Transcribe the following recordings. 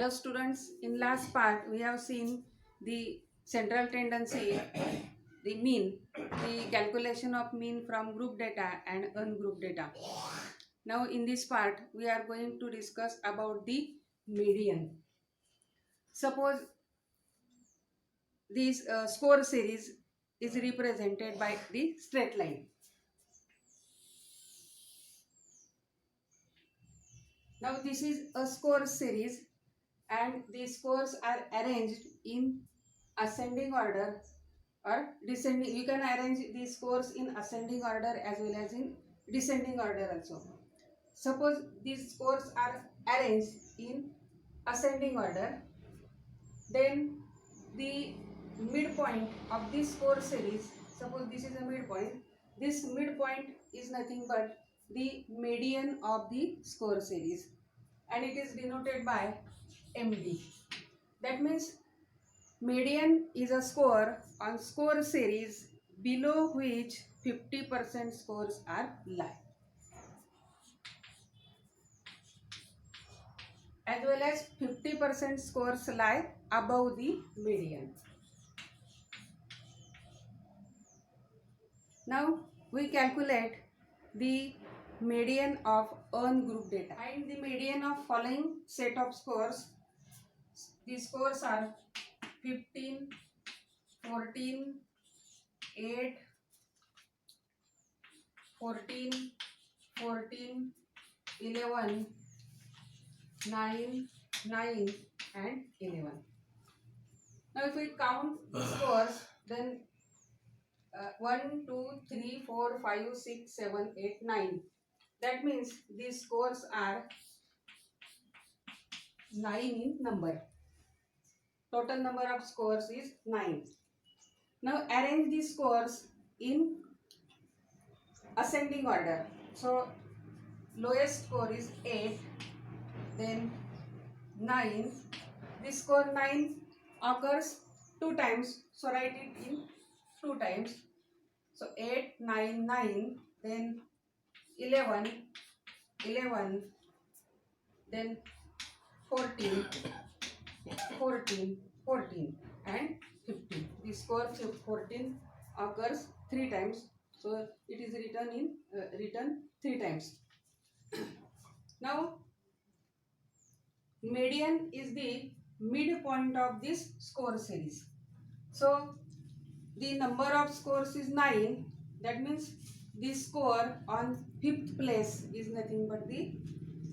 Hello students, in last part we have seen the central tendency, the mean, the calculation of mean from group data and ungrouped data. Now in this part we are going to discuss about the median. Suppose this score series is represented by the straight line. Now this is a score series and the scores are arranged in ascending order or descending. You can arrange these scores in ascending order as well as in descending order also. Suppose these scores are arranged in ascending order, then the midpoint of this score series, suppose this is a midpoint, this midpoint is nothing but the median of the score series and it is denoted by MD. That means median is a score on score series below which 50% scores are lie, as well as 50% scores lie above the median. Now we calculate the median of ungrouped data. Find the median of following set of scores. The scores are 15, 14, 8, 14, 14, 11, 9, 9 and 11. Now if we count the scores, then 1, 2, 3, 4, 5, 6, 7, 8, 9. That means these scores are 9 in number. Total number of scores is 9. Now arrange these scores in ascending order. So lowest score is 8, then 9. This score 9 occurs 2 times, so write it in 2 times. So 8, 9, 9, then 11, 11, then 14, 14, 14 and 15. The score 14 occurs 3 times, so it is written 3 times. Now median is the midpoint of this score series. So the number of scores is 9. That means this score on 5th place is nothing but the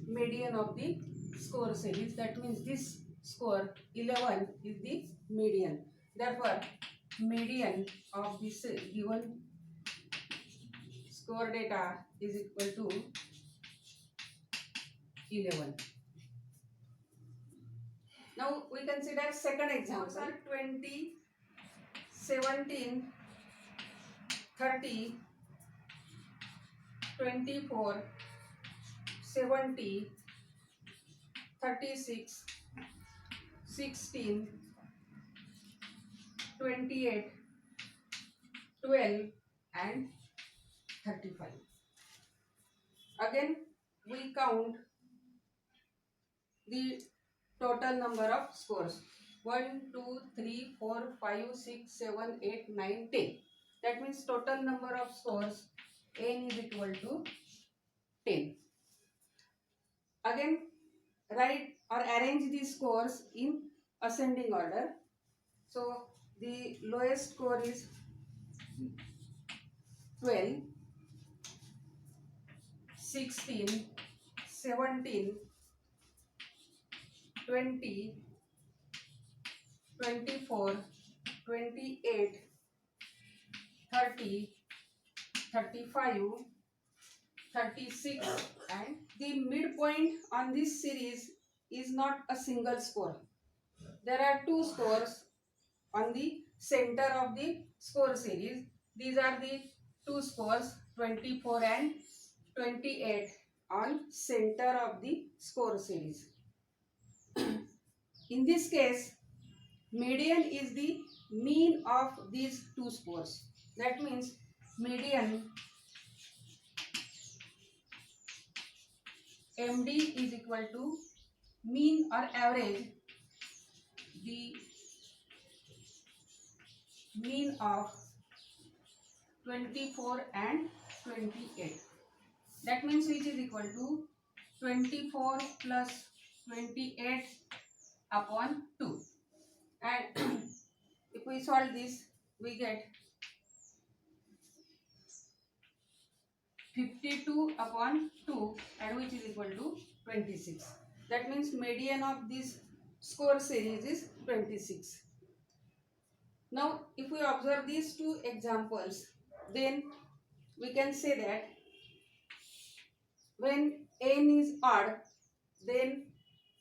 median of the score series. That means this score 11 is the median. Therefore, median of this given score data is equal to 11. Now we consider second example. 20, 17, 30, 24, 70, 36, 16, 28, 12 and 35. Again we count the total number of scores. 1, 2, 3, 4, 5, 6, 7, 8, 9, 10. That means total number of scores n is equal to 10. Again write or arrange these scores in ascending order. So the lowest score is 12, 16, 17, 20, 24, 28, 30, 35, 36 and the midpoint on this series is not a single score. There are 2 scores on the center of the score series. These are the 2 scores 24 and 28 on center of the score series. In this case, median is the mean of these 2 scores. That means median MD is equal to mean or average the mean of 24 and 28. That means which is equal to 24 plus 28 upon 2. And if we solve this, we get 52 upon 2, and which is equal to 26. That means median of this score series is 26. Now if we observe these two examples, then we can say that when n is odd, then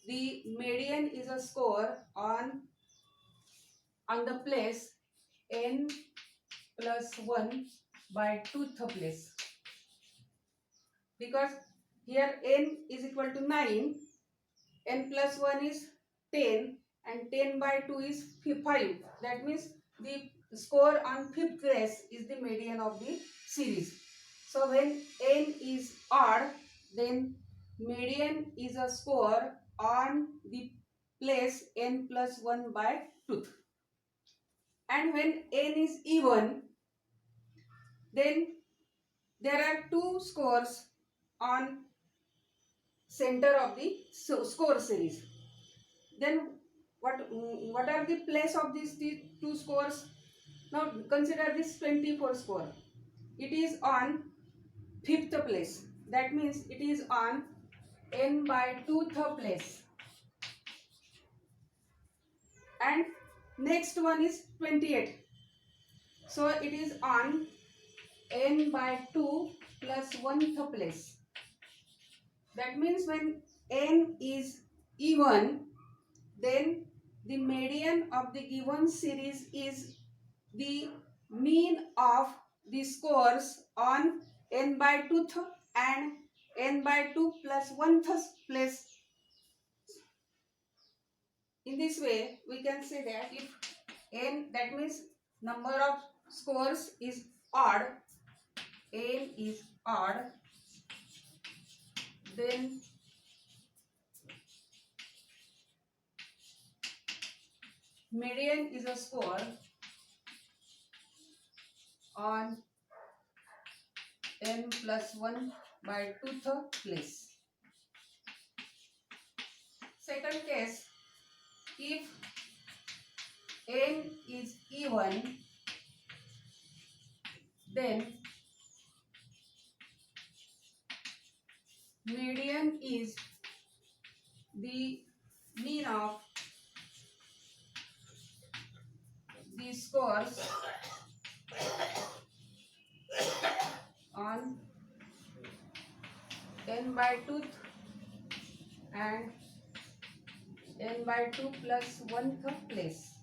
the median is a score on the place n plus 1 by 2th place, because here n is equal to 9, n plus 1 is 10, and 10 by 2 is 5. That means the score on 5th place is the median of the series. So when n is odd, then median is a score on the place n plus 1 by 2th. And when n is even, then there are two scores on center of the score series. Then what are the place of these two scores? Now consider this 24 score. It is on 5th place. That means it is on n by 2th place. And next one is 28. So it is on n by 2 plus 1th place. That means when n is even, then the median of the given series is the mean of the scores on n by 2th and n by 2 plus 1th place. In this way, we can say that if n, that means number of scores is odd, n is odd, then median is a score on n plus 1 by 2th place. Second case, if n is even, then median is the mean of the scores on n by 2th and n by 2 plus 1th place.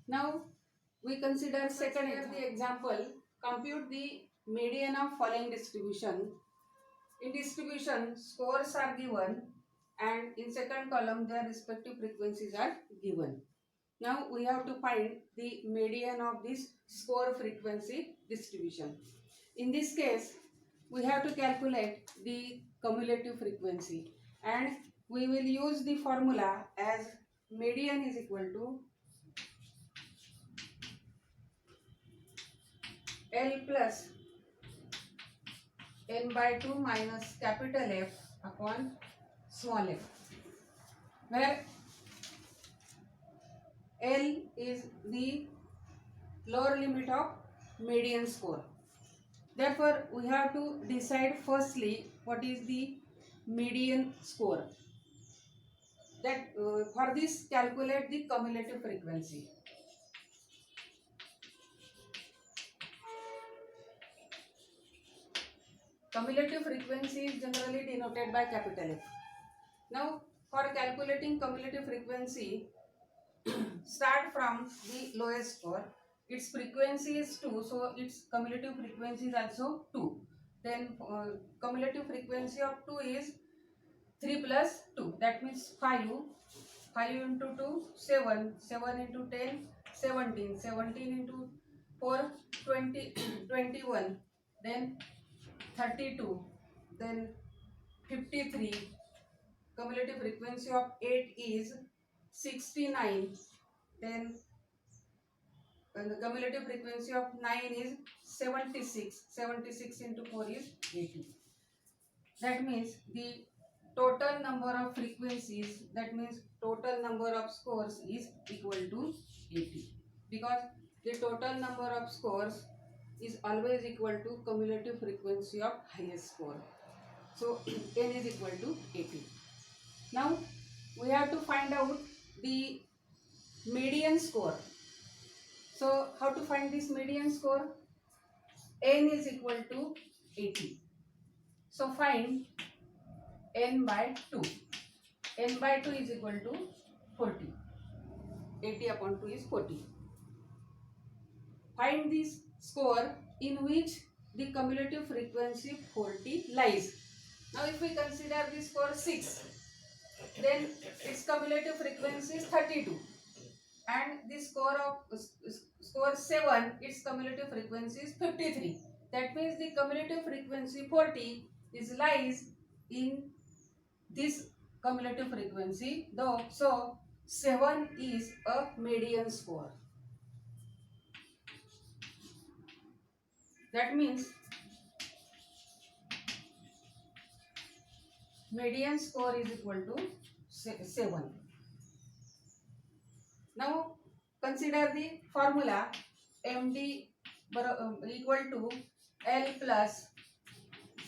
Now we consider second example. Compute the median of following distribution. In distribution, scores are given, and in second column their respective frequencies are given. Now we have to find the median of this score frequency distribution. In this case, we have to calculate the cumulative frequency, and we will use the formula as median is equal to L plus n by 2 minus capital F upon small f, where L is the lower limit of median score. Therefore, we have to decide firstly what is the median score. That for this, calculate the cumulative frequency. Cumulative frequency is generally denoted by capital F. Now, for calculating cumulative frequency, start from the lowest score. Its frequency is 2, so its cumulative frequency is also 2. Then cumulative frequency of 2 is 3 plus 2. That means 5. 5 into 2, 7. 7 into 10, 17. 17 into 4, 20, 21. Then 32. Then 53, cumulative frequency of 8 is 69, then and the cumulative frequency of 9 is 76. 76 into 4 is 80. That means the total number of frequencies, that means total number of scores is equal to 80, because the total number of scores is always equal to cumulative frequency of highest score. So n is equal to 80. Now we have to find out the median score. So how to find this median score? N is equal to 80. So find n by 2. N by 2 is equal to 40. 80 upon 2 is 40. Find this score in which the cumulative frequency 40 lies. Now if we consider the score 6, then its cumulative frequency is 32. And the score 7, its cumulative frequency is 53. That means the cumulative frequency 40 lies in this cumulative frequency, though, so 7 is a median score. That means median score is equal to 7. Now consider the formula MD equal to L plus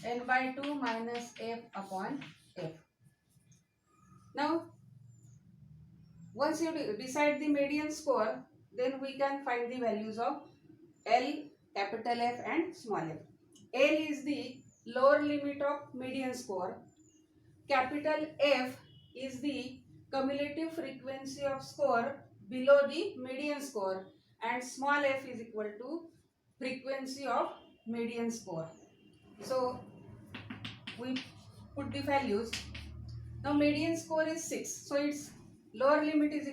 N by 2 minus F upon F. Now once you decide the median score, then we can find the values of L, capital F and small f. L is the lower limit of median score. Capital F is the cumulative frequency of score below the median score, and small f is equal to frequency of median score. So we put the values. Now median score is 6, so its lower limit is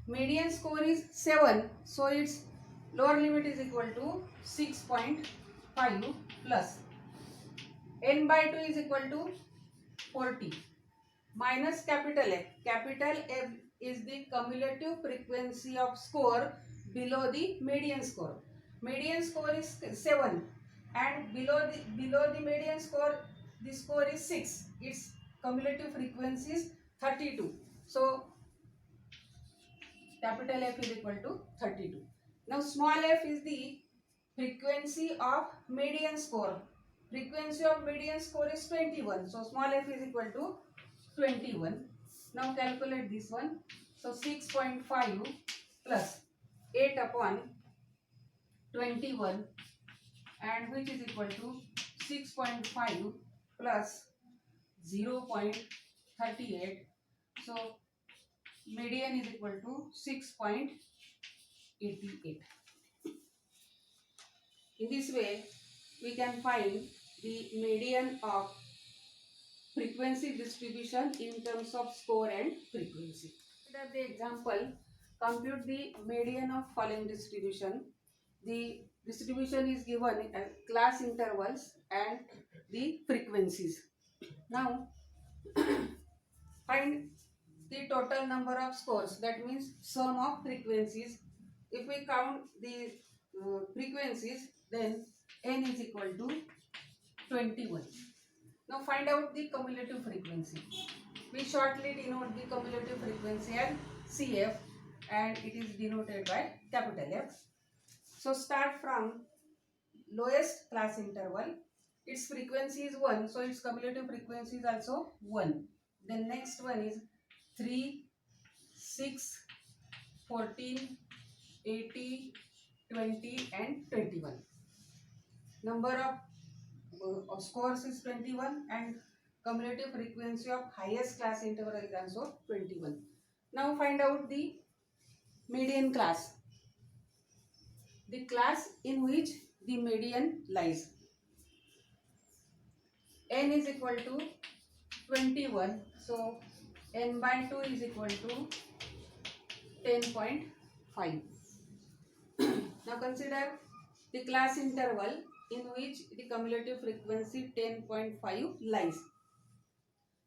median score is 7, so its lower limit is equal to 6.5 plus n by 2 is equal to 40 minus capital F. Capital F is the cumulative frequency of score below the median score. Median score is 7 and below the median score the score is 6. Its cumulative frequency is 32. So capital F is equal to 32. Now small f is the frequency of median score. Frequency of median score is 21. So small f is equal to 21. Now calculate this one. So 6.5 plus 8 upon 21, and which is equal to 6.5 plus 0.38. So median is equal to 6.88. In this way, we can find the median of frequency distribution in terms of score and frequency. Consider the example, compute the median of following distribution. The distribution is given as class intervals and the frequencies. Now, find the total number of scores, that means sum of frequencies. If we count the frequencies, then n is equal to 21. Now find out the cumulative frequency. We shortly denote the cumulative frequency as CF, and it is denoted by capital F. So start from lowest class interval. Its frequency is 1, so its cumulative frequency is also 1. Then next one is 3, 6, 14, 80, 20 and 21. Number of scores is 21 and cumulative frequency of highest class interval is also 21. Now find out the median class. The class in which the median lies. N is equal to 21. So n by 2 is equal to 10.5. Now consider the class interval in which the cumulative frequency 10.5 lies.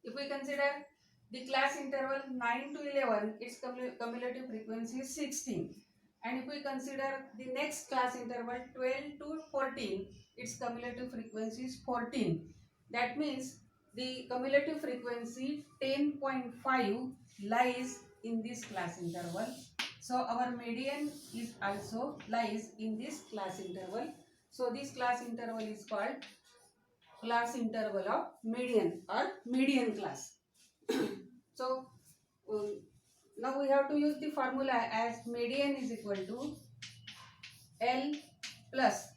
If we consider the class interval 9 to 11, its cumulative frequency is 16. And if we consider the next class interval 12 to 14, its cumulative frequency is 14. That means the cumulative frequency 10.5 lies in this class interval. So our median is also lies in this class interval. So this class interval is called class interval of median or median class. So now we have to use the formula as median is equal to L plus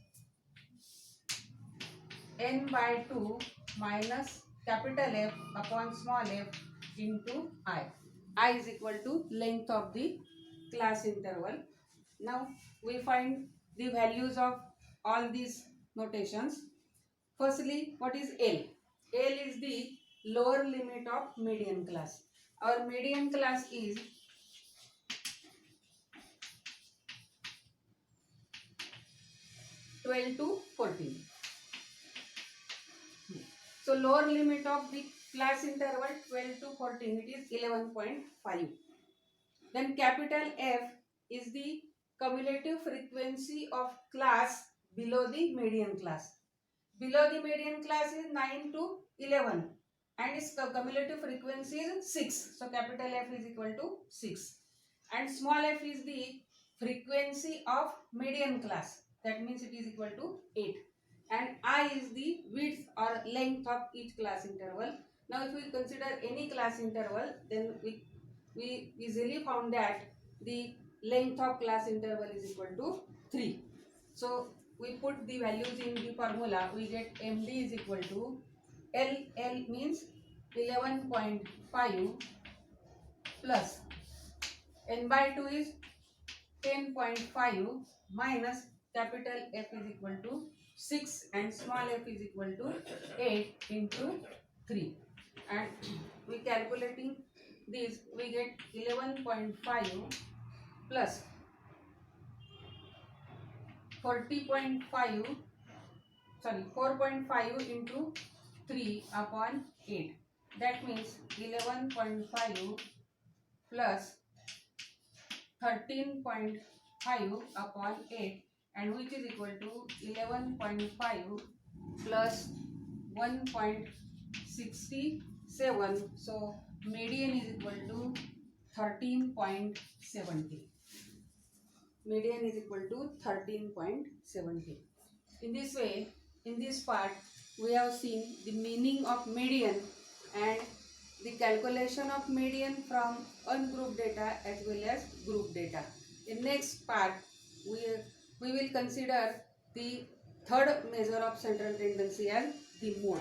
n by 2 minus capital F upon small f into I. I is equal to length of the class interval. Now we find the values of all these notations. Firstly, what is L? L is the lower limit of median class. Our median class is 12 to 14. So lower limit of the class interval 12 to 14, it is 11.5. Then capital F is the cumulative frequency of class below the median class. Below the median class is 9 to 11 and its cumulative frequency is 6. So capital F is equal to 6. And small f is the frequency of median class. That means it is equal to 8. And I is the width or length of each class interval. Now if we consider any class interval, then we easily found that the length of class interval is equal to 3. So we put the values in the formula, we get MD is equal to L means 11.5 plus n by 2 is 10.5 minus capital F is equal to 6 and small f is equal to 8 into 3. And we calculating this, we get 11.5 plus 4.5 into 3 upon 8. That means 11.5 plus 13.5 upon 8, and which is equal to 11.5 plus 1.67. So median is equal to 13.70. Median is equal to 13.70. In this way, in this part, we have seen the meaning of median and the calculation of median from ungrouped data as well as group data. In next part, we will consider the third measure of central tendency as the mode.